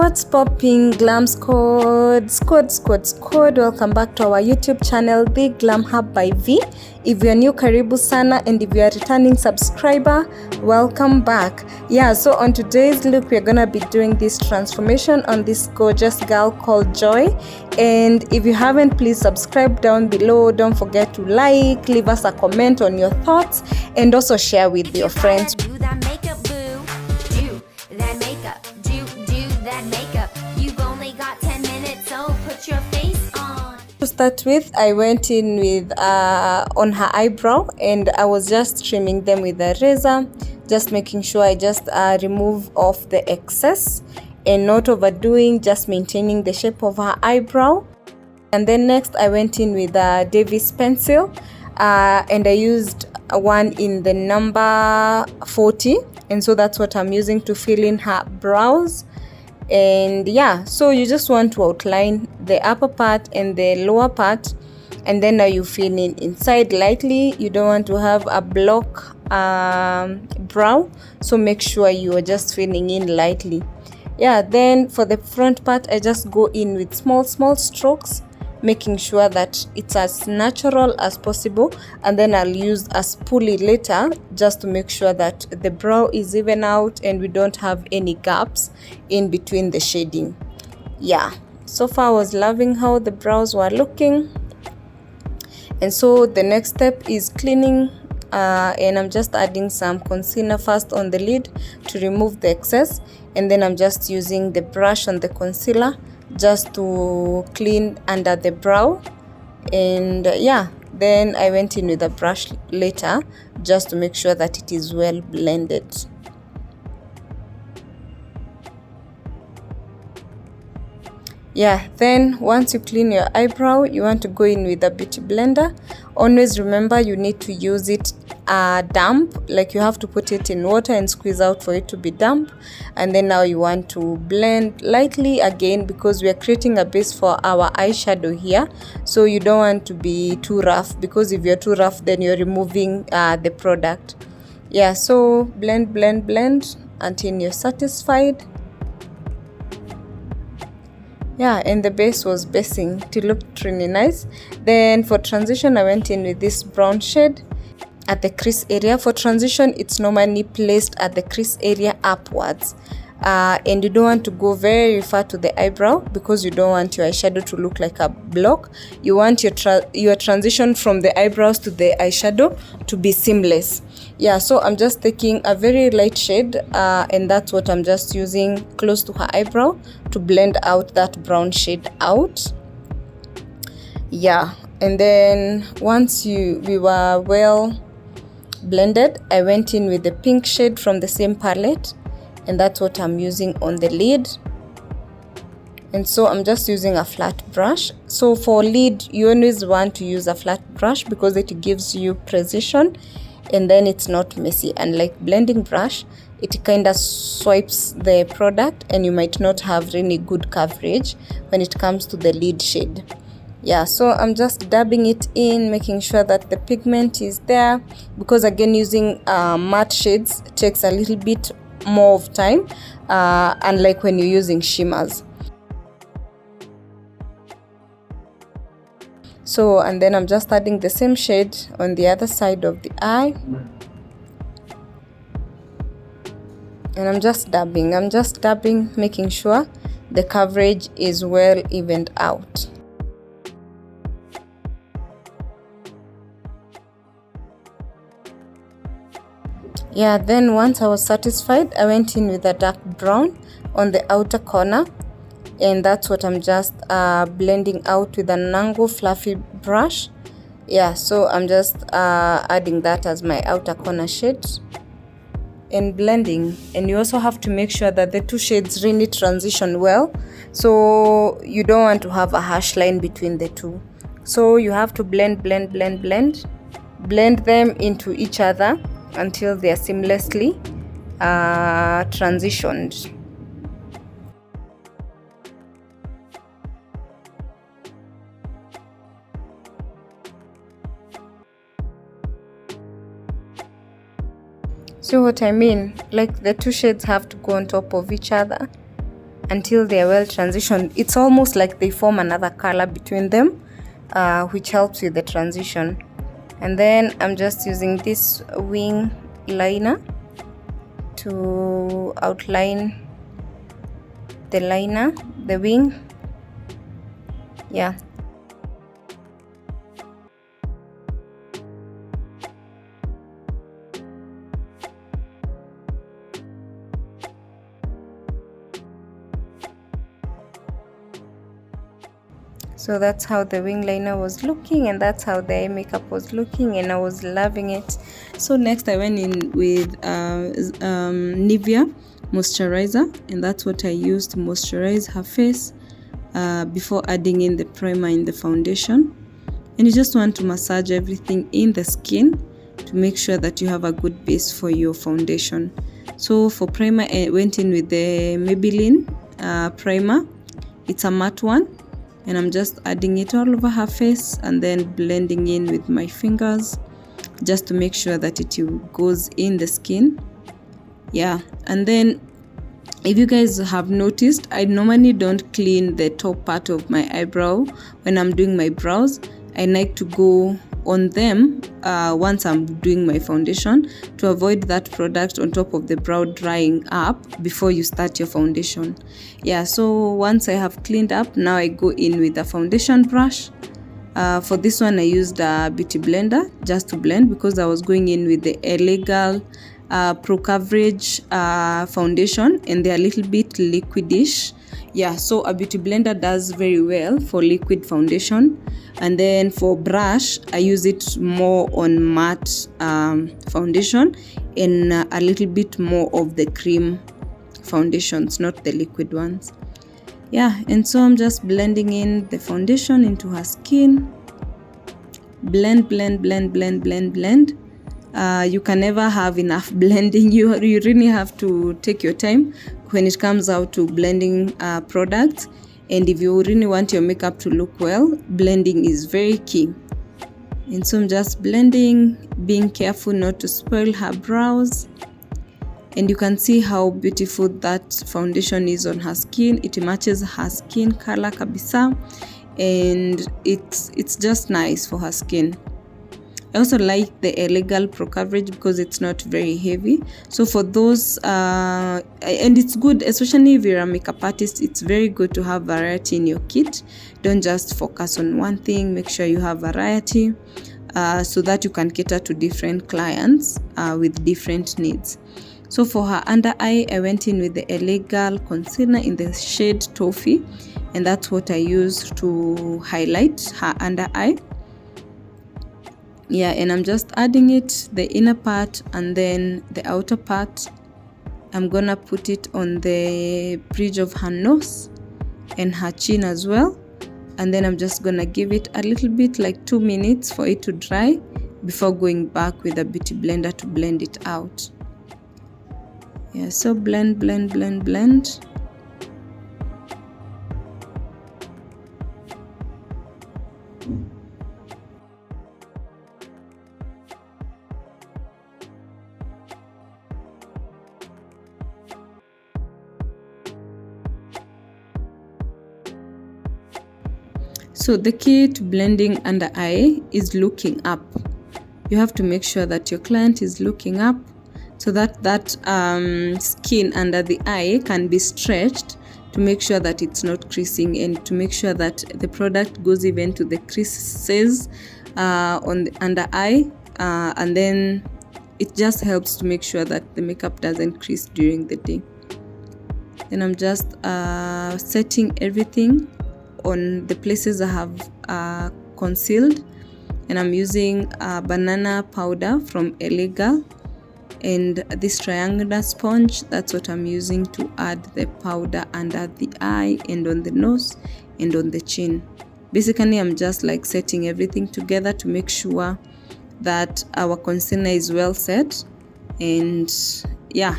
What's popping, Glam squad? Welcome back to our YouTube channel, The Glam Hub by V. If you're new, karibu sana, and if you're a returning subscriber, welcome back. Yeah, so on today's look, we're gonna be doing this transformation on this gorgeous girl called Joy. And if you haven't, please subscribe down below. Don't forget to like, leave us a comment on your thoughts, and also share with your friends. Do that makeup, boo. Do that makeup. Do that makeup. You've only got 10 minutes, so put your face on. To start with, I went in with on her eyebrow, and I was just trimming them with a razor, just making sure I just remove off the excess and not overdoing, just maintaining the shape of her eyebrow. And then next I went in with a Davis pencil, and I used one in the number 40, and so that's what I'm using to fill in her brows. And yeah, so you just want to outline the upper part and the lower part, and then now you fill in inside lightly. You don't want to have a block brow, so make sure you are just filling in lightly. Yeah, then for the front part, I just go in with small strokes, making sure that it's as natural as possible, and then I'll use a spoolie later just to make sure that the brow is even out and we don't have any gaps in between the shading. Yeah, so far I was loving how the brows were looking, and so the next step is cleaning, and I'm just adding some concealer first on the lid to remove the excess, and then I'm just using the brush on the concealer just to clean under the brow. And yeah, then I went in with a brush later just to make sure that it is well blended. Yeah, then once you clean your eyebrow, you want to go in with a beauty blender. Always remember you need to use it damp, like you have to put it in water and squeeze out for it to be damp. And then now you want to blend lightly again, because we are creating a base for our eyeshadow here, so you don't want to be too rough, because if you're too rough then you're removing the product. Yeah, so blend until you're satisfied. Yeah, and the base was basing to look really nice. Then for transition, I went in with this brown shade at the crease area. For transition, it's normally placed at the crease area upwards, and you don't want to go very far to the eyebrow, because you don't want your eyeshadow to look like a block. You want your transition from the eyebrows to the eyeshadow to be seamless. Yeah, so I'm just taking a very light shade, and that's what I'm just using close to her eyebrow to blend out that brown shade out. Yeah, and then once we were well blended, I went in with the pink shade from the same palette, and that's what I'm using on the lid. And so I'm just using a flat brush. So for lid, you always want to use a flat brush because it gives you precision, and then it's not messy. Unlike blending brush, it kind of swipes the product, and you might not have really good coverage when it comes to the lid shade. Yeah, so I'm just dabbing it in, making sure that the pigment is there, because again, using matte shades takes a little bit more of time, unlike when you're using shimmers. So, and then I'm just adding the same shade on the other side of the eye, and I'm just dabbing, making sure the coverage is well evened out. Yeah, then once I was satisfied, I went in with a dark brown on the outer corner, and that's what I'm just blending out with an angle fluffy brush. Yeah, so I'm just adding that as my outer corner shade and blending. And you also have to make sure that the two shades really transition well, so you don't want to have a harsh line between the two. So you have to blend them into each other until they are seamlessly transitioned. See what I mean? Like the two shades have to go on top of each other, until they are well transitioned. It's almost like they form another color between them, which helps with the transition. And then I'm just using this wing liner to outline the wing. Yeah. So that's how the wing liner was looking, and that's how the eye makeup was looking, and I was loving it. So next I went in with Nivea moisturizer, and that's what I used to moisturize her face before adding in the primer in the foundation. And you just want to massage everything in the skin to make sure that you have a good base for your foundation. So for primer, I went in with the Maybelline primer. It's a matte one, and I'm just adding it all over her face and then blending in with my fingers just to make sure that it goes in the skin. Yeah, and then if you guys have noticed, I normally don't clean the top part of my eyebrow when I'm doing my brows. I like to go on them once I'm doing my foundation to avoid that product on top of the brow drying up before you start your foundation. Yeah, so once I have cleaned up, now I go in with a foundation brush. For this one I used a beauty blender just to blend, because I was going in with the Illegal Pro Coverage foundation, and they're a little bit liquidish. Yeah, so a beauty blender does very well for liquid foundation. And then for brush, I use it more on matte foundation and a little bit more of the cream foundations, not the liquid ones. Yeah, and so I'm just blending in the foundation into her skin. Blend, blend, blend, blend, blend, blend. You can never have enough blending. You really have to take your time when it comes out to blending products. And if you really want your makeup to look well, blending is very key. And so I'm just blending, being careful not to spoil her brows. And you can see how beautiful that foundation is on her skin. It matches her skin color kabisa, and it's just nice for her skin. I also like the Illegal Pro Coverage because it's not very heavy. So for those, and it's good, especially if you're a makeup artist, it's very good to have variety in your kit. Don't just focus on one thing, make sure you have variety so that you can cater to different clients with different needs. So for her under eye, I went in with the Illegal concealer in the shade Toffee, and that's what I used to highlight her under eye. Yeah, and I'm just adding it, the inner part and then the outer part. I'm gonna put it on the bridge of her nose and her chin as well. And then I'm just gonna give it a little bit, like 2 minutes for it to dry before going back with a beauty blender to blend it out. Yeah, so blend, blend, blend, blend. So the key to blending under eye is looking up. You have to make sure that your client is looking up so that that skin under the eye can be stretched to make sure that it's not creasing, and to make sure that the product goes even to the creases on the under eye, and then it just helps to make sure that the makeup doesn't crease during the day. Then I'm just setting everything on the places I have concealed, and I'm using banana powder from Illegal and this triangular sponge. That's what I'm using to add the powder under the eye and on the nose and on the chin. Basically, I'm just like setting everything together to make sure that our concealer is well set. And yeah,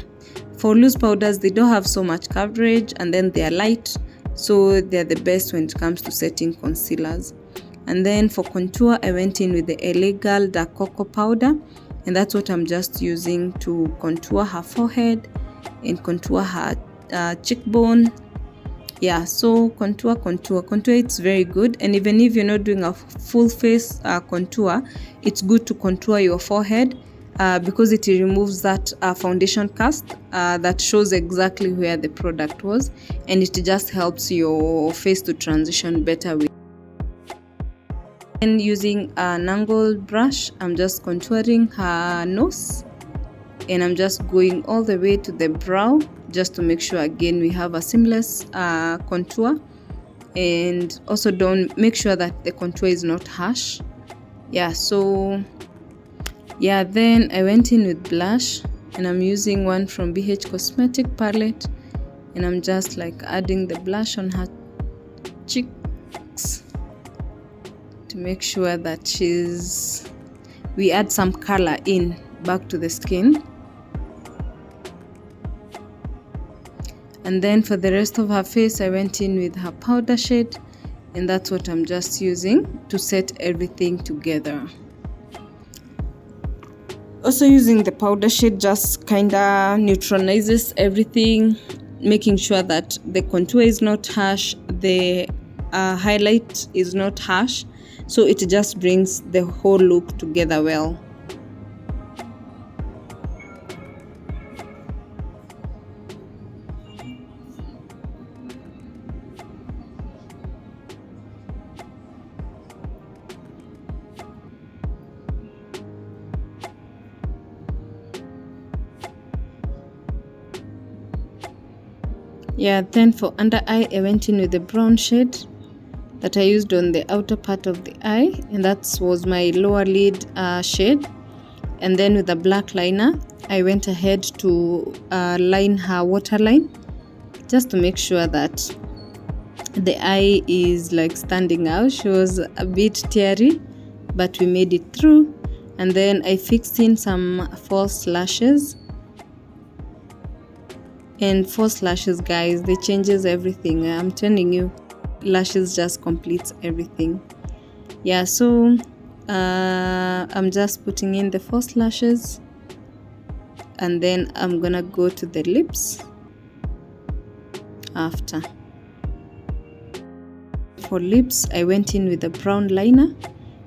for loose powders, they don't have so much coverage and then they are light, so they're the best when it comes to setting concealers. And then for contour, I went in with the Illegal dark cocoa powder, and that's what I'm just using to contour her forehead and contour her cheekbone Yeah, so contour, it's very good. And even if you're not doing a full face contour, it's good to contour your forehead because it removes that foundation cast that shows exactly where the product was, and it just helps your face to transition better with. And using an angled brush, I'm just contouring her nose, and I'm just going all the way to the brow just to make sure again we have a seamless contour. And also don't make sure that the contour is not harsh. Yeah, so yeah, then I went in with blush, and I'm using one from BH Cosmetic palette, and I'm just like adding the blush on her cheeks to make sure that we add some color in back to the skin. And then for the rest of her face, I went in with her powder shade, and that's what I'm just using to set everything together. Also using the powder shade just kinda neutralizes everything, making sure that the contour is not harsh, the highlight is not harsh, so it just brings the whole look together well. Yeah, then for under eye, I went in with the brown shade that I used on the outer part of the eye, and that was my lower lid shade. And then with the black liner, I went ahead to line her waterline just to make sure that the eye is like standing out. She was a bit teary, but we made it through. And then I fixed in some false lashes. And false lashes, guys, they changes everything. I'm telling you, lashes just completes everything. Yeah, so I'm just putting in the false lashes, and then I'm gonna go to the lips after. For lips, I went in with a brown liner,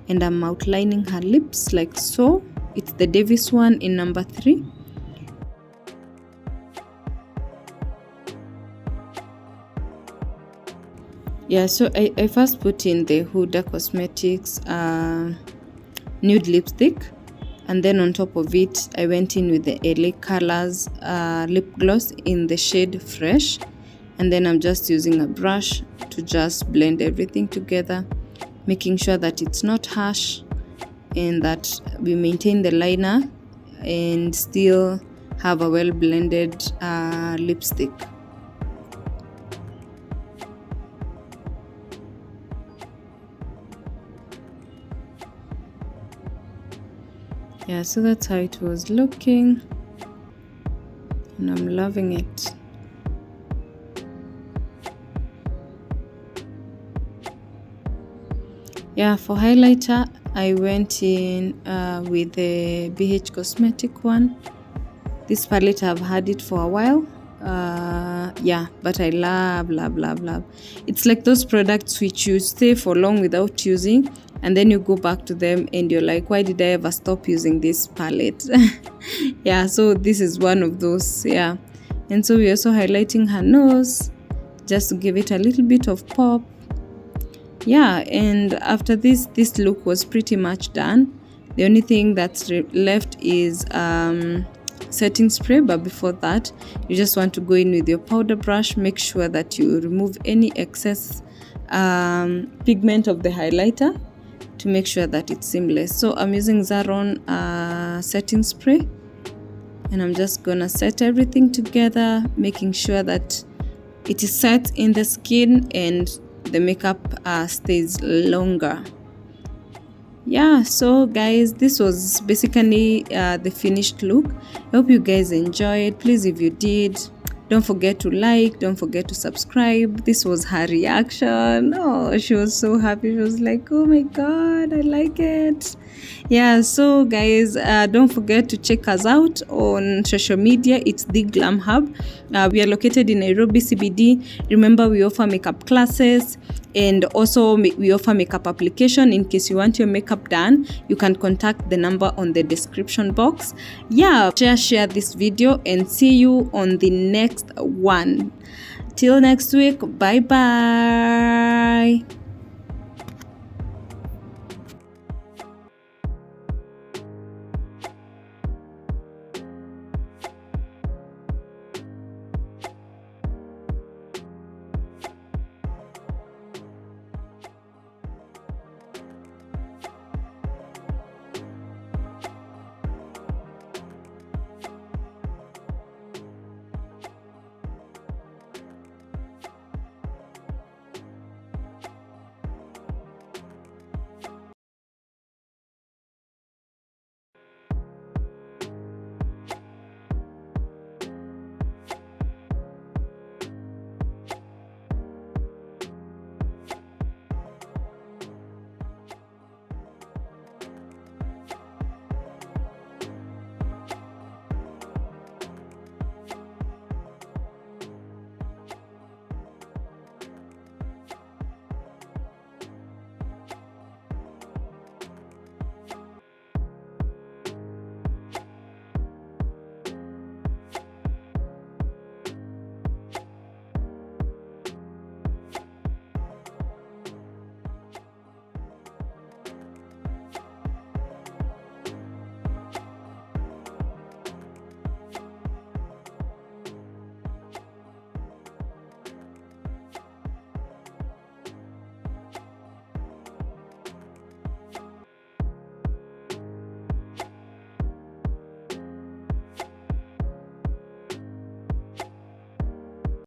and I'm outlining her lips like so. It's the Davis one in number 3. Yeah, so I first put in the Huda Cosmetics nude lipstick, and then on top of it I went in with the LA Colors lip gloss in the shade Fresh, and then I'm just using a brush to just blend everything together, making sure that it's not harsh and that we maintain the liner and still have a well blended lipstick. Yeah, so that's how it was looking, and I'm loving it. Yeah, for highlighter, I went in with the BH Cosmetic one. This palette, I've had it for a while. Yeah, but I love. It's like those products which you stay for long without using, and then you go back to them and you're like, why did I ever stop using this palette? Yeah, so this is one of those. Yeah, and so we're also highlighting her nose just to give it a little bit of pop. Yeah, and after this look was pretty much done. The only thing that's left is setting spray, but before that you just want to go in with your powder brush, make sure that you remove any excess pigment of the highlighter to make sure that it's seamless. So I'm using Zaron setting spray, and I'm just gonna set everything together, making sure that it is set in the skin and the makeup stays longer. Yeah, so guys, this was basically the finished look. I hope you guys enjoyed. Please, if you did, don't Don't forget to like, don't forget to subscribe. This was her reaction. Oh, she was so happy. She was like, oh my god, I like it. Yeah, so guys, don't forget to check us out on social media. It's the Glam Hub. We are located in Nairobi CBD. Remember, we offer makeup classes, and also we offer makeup application. In case you want your makeup done, you can contact the number on the description box. Yeah, share this video, and see you on the next one. Till next week, bye bye.